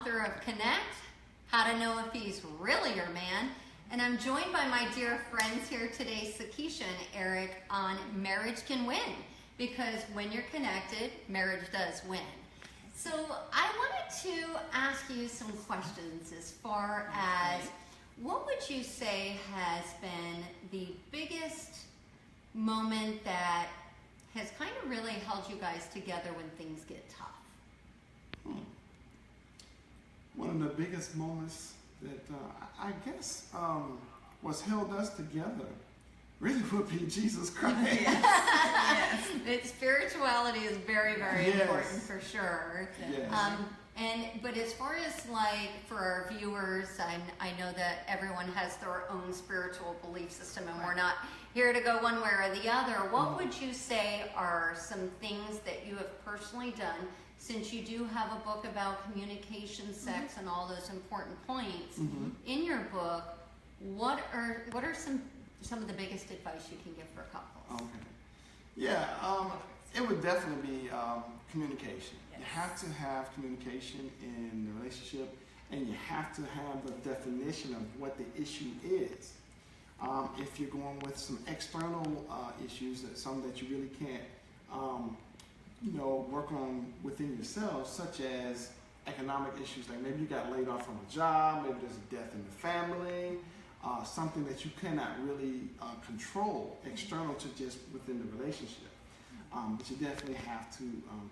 author of Connect, How to Know If He's Really Your Man. And I'm joined by my dear friends here today, Sakisha and Eric, on Marriage Can Win. Because when you're connected, marriage does win. So I wanted to ask you some questions as far as what would you say has been the biggest moment that has kind of really held you guys together when things get tough? One of the biggest moments that I guess was held us together really would be Jesus Christ. Yes. Spirituality is very, very important for sure. Yes. But as far as like for our viewers, I know that everyone has their own spiritual belief system, and we're not here to go one way or the other. What would you say are some things that you have personally done, since you do have a book about communication, sex, and all those important points in your book? What are some of the biggest advice you can give for couples? Okay. Yeah, it would definitely be communication. Yes. You have to have communication in the relationship, and you have to have the definition of what the issue is. If you're going with some external issues, some that you really can't, work on within yourself, such as economic issues, like maybe you got laid off from a job, maybe there's a death in the family, something that you cannot really control external to just within the relationship. But you definitely have to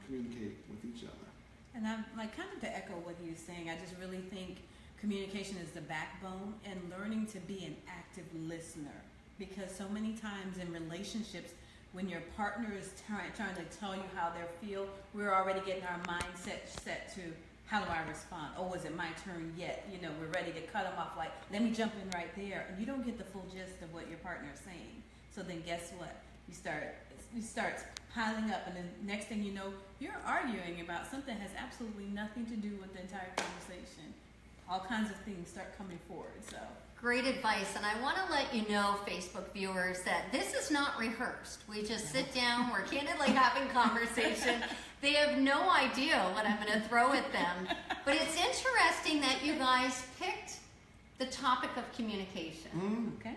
communicate with each other. And I'm like, kind of to echo what he was saying, I just really think communication is the backbone, and learning to be an active listener. Because so many times in relationships, when your partner is trying to tell you how they feel, we're already getting our mindset set to, how do I respond? Oh, is it my turn yet? We're ready to cut them off, like, let me jump in right there. And you don't get the full gist of what your partner is saying. So then guess what? You start piling up, and then next thing you know, you're arguing about something that has absolutely nothing to do with the entire conversation. All kinds of things start coming forward, so. Great advice, and I want to let you know, Facebook viewers, that this is not rehearsed. We just sit down, we're candidly having conversation. They have no idea what I'm going to throw at them. But it's interesting that you guys picked the topic of communication. Okay.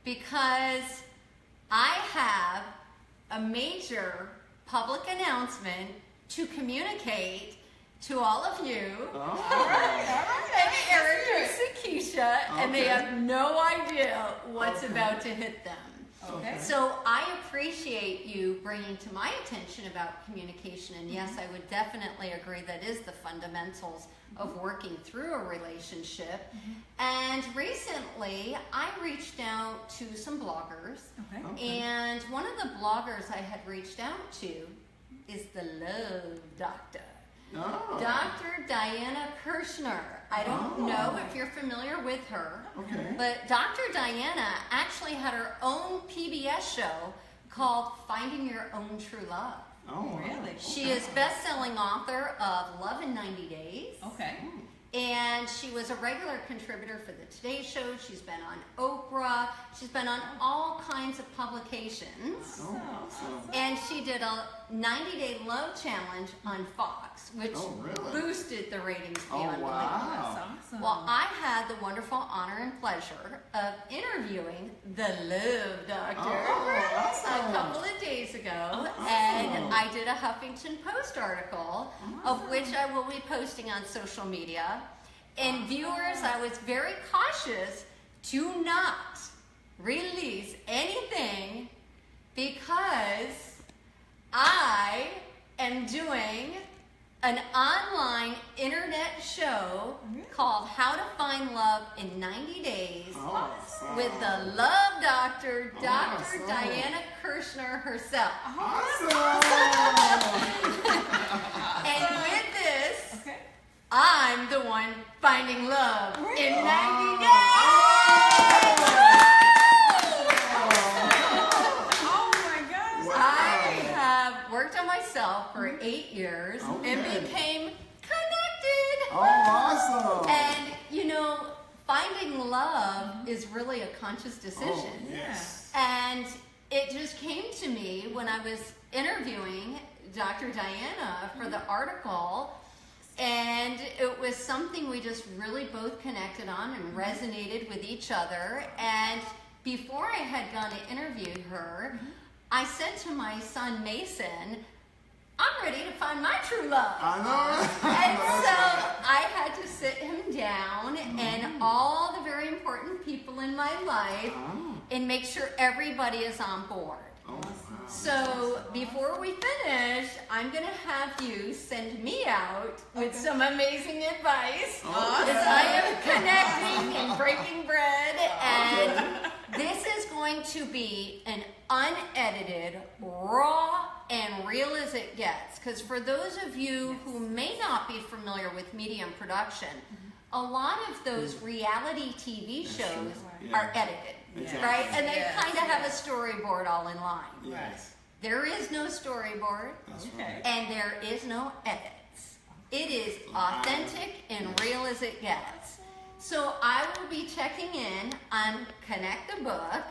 Because I have a major public announcement to communicate to all of you. All right. And Eric and Sakisha, and they have no idea what's about to hit them. Okay. So I appreciate you bringing to my attention about communication, and yes, I would definitely agree that is the fundamentals of working through a relationship. And recently, I reached out to some bloggers, and one of the bloggers I had reached out to is the Love Doctor. Oh. Dr. Diana Kirshner. I don't know if you're familiar with her, Okay. but Dr. Diana actually had her own PBS show called Finding Your Own True Love. Oh, Really? She is best-selling author of Love in 90 Days. Okay. And she was a regular contributor for the Today Show. She's been on Oprah. She's been on all kinds of publications. Oh, awesome. And she did a 90-day love challenge on Fox, which really? boosted the ratings Oh, beyond belief. wow. That's awesome. Well, I had the wonderful honor and pleasure of interviewing the Love Doctor awesome. a couple of days ago, and I did a Huffington Post article, of which I will be posting on social media. And viewers, I was very cautious to not release anything because I am doing an online internet show called How to Find Love in 90 Days Awesome. with the Love Doctor, Dr. Awesome. Diana Kirshner herself. Awesome. And with this, Okay. I'm the one finding love in 90 days. Oh my gosh. I have worked on myself for 8 years and Okay. became connected. Oh, awesome. And finding love is really a conscious decision. Oh, yes. And it just came to me when I was interviewing Dr. Diana for the article And it was something we just really both connected on and resonated with each other. And before I had gone to interview her, I said to my son Mason, I'm ready to find my true love. I know. And so I had to sit him down and all the very important people in my life and make sure everybody is on board. Oh, wow. So before we finish, I'm going to have you send me out with some amazing advice as I am connecting and breaking bread. And this is going to be an unedited, raw, and real as it gets. Because for those of you who may not be familiar with media and production, a lot of those reality TV shows are edited. Exactly. Right? And they kind of have a storyboard all in line. Yes. There is no storyboard That's right. and there is no edits. It is authentic and real as it gets. So I will be checking in on Connect the Book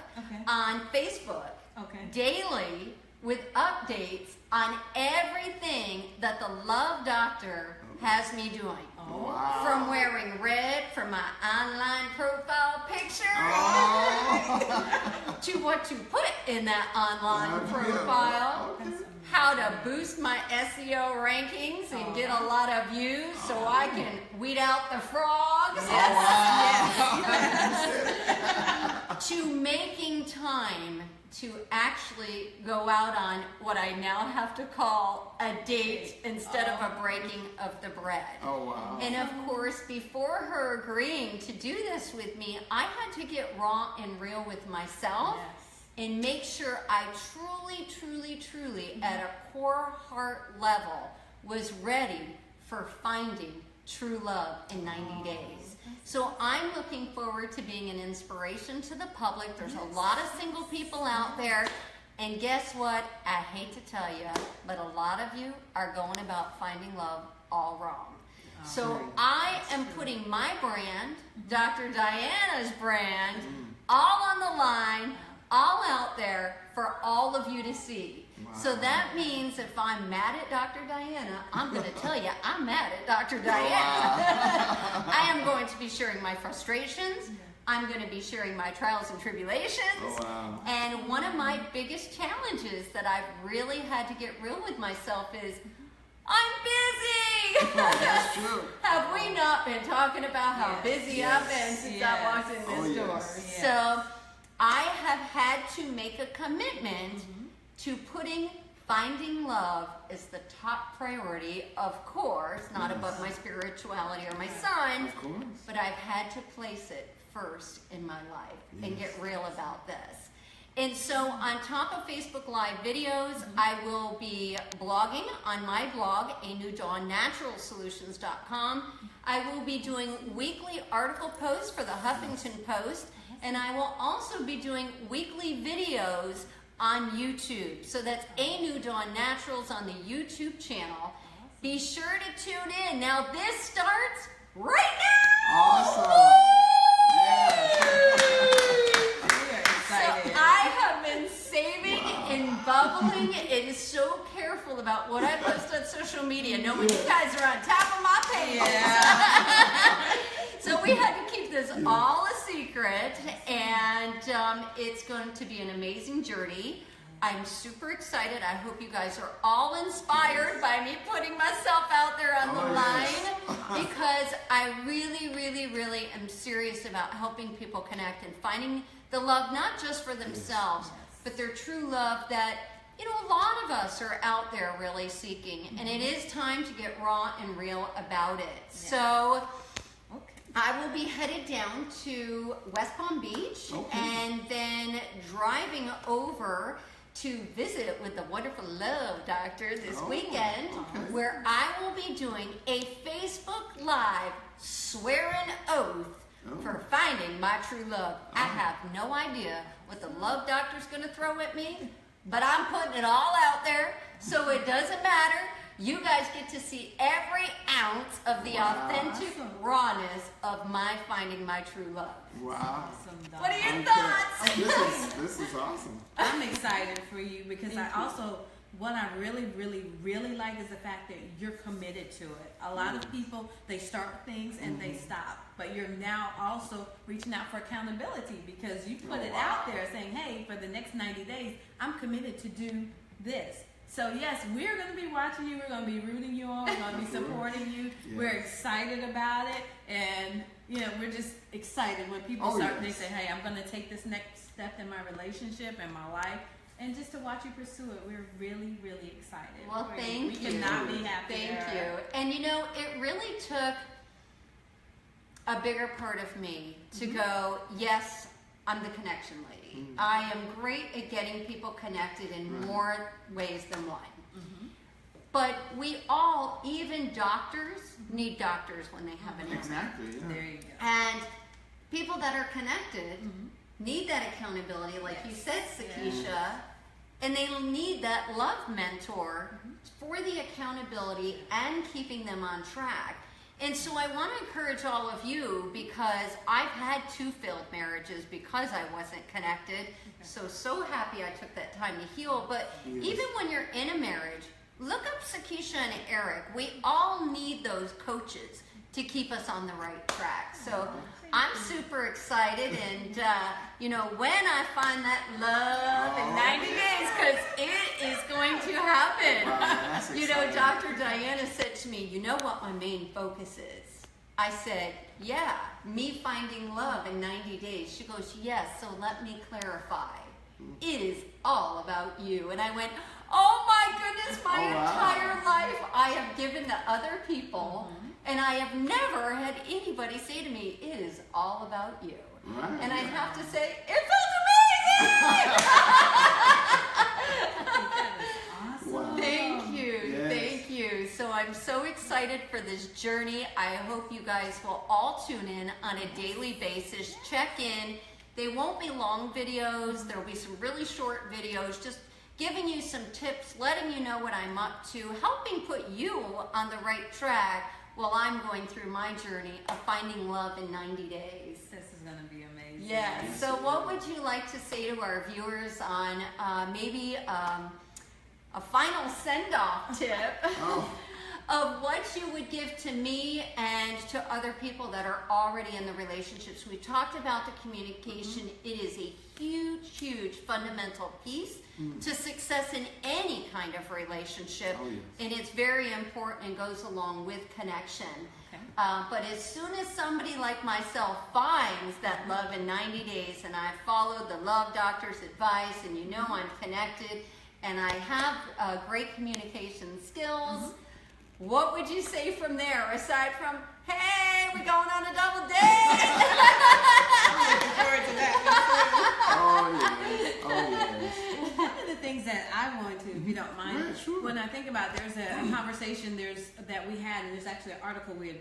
on Facebook daily with updates on everything that the Love Doctor has me doing. Wow. From wearing red for my online profile picture to what to put in that online profile, how to boost my SEO rankings and get a lot of views so I can weed out the frogs. To making time to actually go out on what I now have to call a date instead of a breaking of the bread. Oh, wow. And of course, before her agreeing to do this with me, I had to get raw and real with myself and make sure I truly, at a core heart level, was ready for finding true love in 90 days. So I'm looking forward to being an inspiration to the public. There's a lot of single people out there. And guess what? I hate to tell you, but a lot of you are going about finding love all wrong. So I am putting my brand, Dr. Diana's brand, all on the line, all out there for all of you to see. So that means if I'm mad at Dr. Diana, I'm going to tell you I'm mad at Dr. Diana. I am going to be sharing my frustrations. I'm going to be sharing my trials and tribulations. And one of my biggest challenges that I've really had to get real with myself is, I'm busy! That's true. Have we not been talking about how busy I've been since I walked in this door? So I have had to make a commitment to putting finding love as the top priority, of course, not above my spirituality or my son, but I've had to place it first in my life and get real about this. And so on top of Facebook Live videos, I will be blogging on my blog, anewdawnnaturalsolutions.com. I will be doing weekly article posts for the Huffington Post, and I will also be doing weekly videos on YouTube. So that's A New Dawn Naturals on the YouTube channel. Be sure to tune in. Now this starts right now! Awesome! So I have been saving and bubbling and so careful about what I post on social media, knowing you guys are on top of my page. So we had to keep this all a secret, and it's going to be an amazing journey. I'm super excited. I hope you guys are all inspired by me putting myself out there on the line, because I really am serious about helping people connect and finding the love, not just for themselves, but their true love that, you know, a lot of us are out there really seeking, and it is time to get raw and real about it. So I will be headed down to West Palm Beach and then driving over to visit with the wonderful Love Doctor this weekend, where I will be doing a Facebook Live swear an oath for finding my true love. I have no idea what the Love Doctor's going to throw at me, but I'm putting it all out there, so it doesn't matter. You guys get to see every ounce of the authentic rawness of my finding my true love. Wow. What are your thoughts? This is awesome. I'm excited for you because I also what I really, really, really like is the fact that you're committed to it. A lot of people, they start things and they stop, but you're now also reaching out for accountability because you put it out there saying, hey, for the next 90 days, I'm committed to do this. So yes, we're going to be watching you. We're going to be rooting you on. We're going to be supporting you. Yes. We're excited about it. And, we're just excited when people they say, hey, I'm going to take this next step in my relationship and my life. And just to watch you pursue it, we're really, really excited. Well, thank you. We cannot be happier. Thank you. And it really took a bigger part of me to go, yes, I'm the connection lady. I am great at getting people connected in more ways than one. But we all, even doctors, need doctors when they have an illness. Exactly. Yeah. There you go. And people that are connected need that accountability, like you said, Sakisha, and they need that love mentor for the accountability and keeping them on track. And so I want to encourage all of you, because I've had 2 failed marriages because I wasn't connected. So happy I took that time to heal. But even when you're in a marriage, look up Sakisha and Eric. We all need those coaches to keep us on the right track. So I'm super excited, and when I find that love in 90 days, because it is going to happen. Wow, Dr. Diana said to me, you know what my main focus is? I said, yeah, me finding love in 90 days. She goes, yes, so let me clarify. It is all about you. And I went, oh my goodness, my entire life I have given to other people. And I have never had anybody say to me, it is all about you. Right. And I have to say, it felt amazing! Wow. Thank you. Yes. Thank you. So I'm so excited for this journey. I hope you guys will all tune in on a daily basis. Check in. They won't be long videos. There will be some really short videos, just giving you some tips, letting you know what I'm up to, helping put you on the right track while I'm going through my journey of finding love in 90 days. This is going to be amazing. Yes. So what would you like to say to our viewers on maybe a final send-off tip of what you would give to me and to other people that are already in the relationships? We talked about the communication. It is a huge, huge fundamental piece to success in any kind of relationship. And it's very important and goes along with connection. But as soon as somebody like myself finds that love in 90 days, and I followed the Love Doctor's advice, and I'm connected, and I have great communication skills, what would you say from there, aside from, hey, we're going on a double date? I'm looking forward to that. One of the things that I want to, if you don't mind, when I think about, there's a conversation that we had, and there's actually an article we had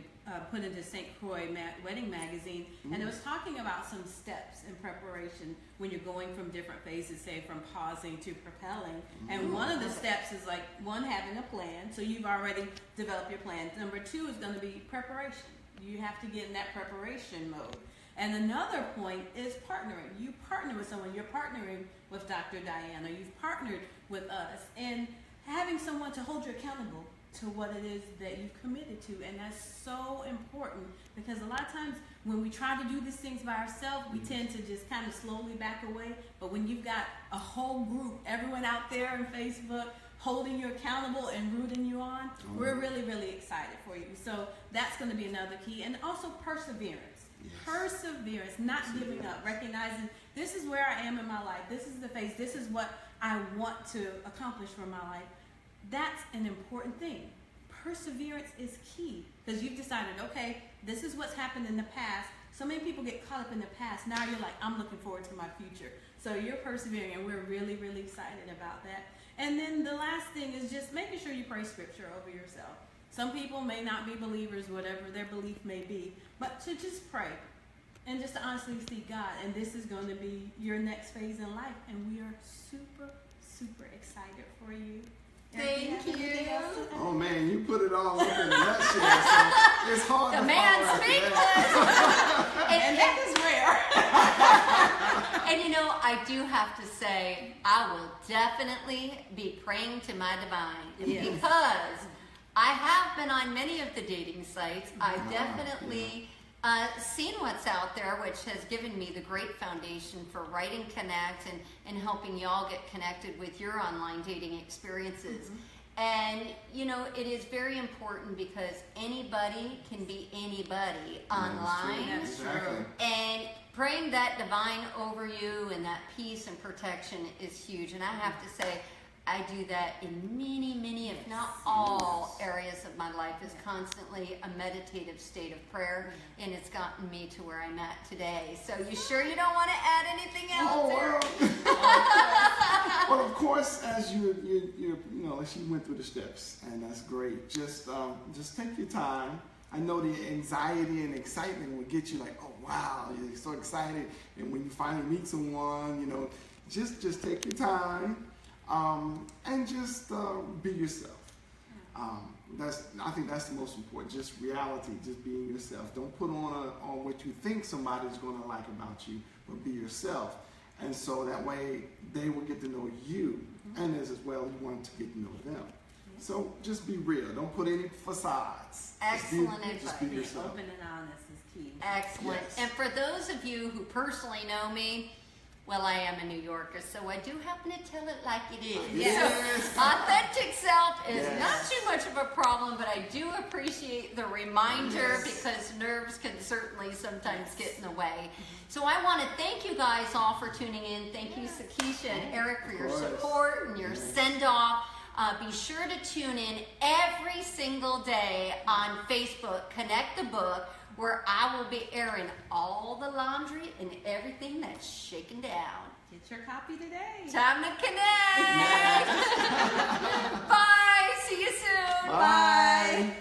put into St. Croix Wedding Magazine, and it was talking about some steps in preparation when you're going from different phases, say from pausing to propelling. And one of the steps is like, one, having a plan, so you've already developed your plan. Number 2 is going to be preparation. You have to get in that preparation mode. And another point is partnering. You partner with someone. You're partnering with Dr. Diana. You've partnered with us. And having someone to hold you accountable to what it is that you've committed to. And that's so important, because a lot of times when we try to do these things by ourselves, we tend to just kind of slowly back away. But when you've got a whole group, everyone out there on Facebook, holding you accountable and rooting you on, we're really, really excited for you. So that's going to be another key. And also perseverance. Perseverance, not giving up, recognizing this is where I am in my life, this is the phase, this is what I want to accomplish for my life. That's an important thing. Perseverance is key, because you've decided, okay, this is what's happened in the past. So many people get caught up in the past. Now you're like, I'm looking forward to my future. So you're persevering, and we're really, really excited about that. And then the last thing is just making sure you pray scripture over yourself. Some people may not be believers, whatever their belief may be, but to just pray and just to honestly seek God. And this is going to be your next phase in life. And we are super, super excited for you. Thank you. Oh man, you put it all up in a nutshell, so it's hard The to man follow after speaks. that. And that is rare. And I do have to say, I will definitely be praying to my divine. Yes. Because I have been on many of the dating sites. I've definitely seen what's out there, which has given me the great foundation for writing Connect and helping y'all get connected with your online dating experiences. And, you know, it is very important because anybody can be anybody online. That's true. And praying that divine over you and that peace and protection is huge. And I have to say, I do that in many, if not all areas of my life, is constantly a meditative state of prayer, and it's gotten me to where I'm at today. So you sure you don't want to add anything else, Eric? Well, of course, as you know, she went through the steps, and that's great. Just take your time. I know the anxiety and excitement will get you like, oh wow, you're so excited, and when you finally meet someone, you know, just take your time. And just be yourself. I think that's the most important. Just reality, just being yourself. Don't put on what you think somebody's going to like about you, but be yourself. And so that way they will get to know you, and as well you want to get to know them. So just be real. Don't put any facades. Excellent just be advice. yourself. Open and honest is key. Excellent. Yes. And for those of you who personally know me, well, I am a New Yorker, so I do happen to tell it like it is. Yes. So authentic self is Yes. not too much of a problem, but I do appreciate the reminder because nerves can certainly sometimes get in the way. So I want to thank you guys all for tuning in. Thank you, Sakisha and Eric, for your support and your send-off. Be sure to tune in every single day on Facebook, Connect the Book, where I will be airing all the laundry and everything that's shaken down. Get your copy today. Time to connect! Bye! See you soon! Bye.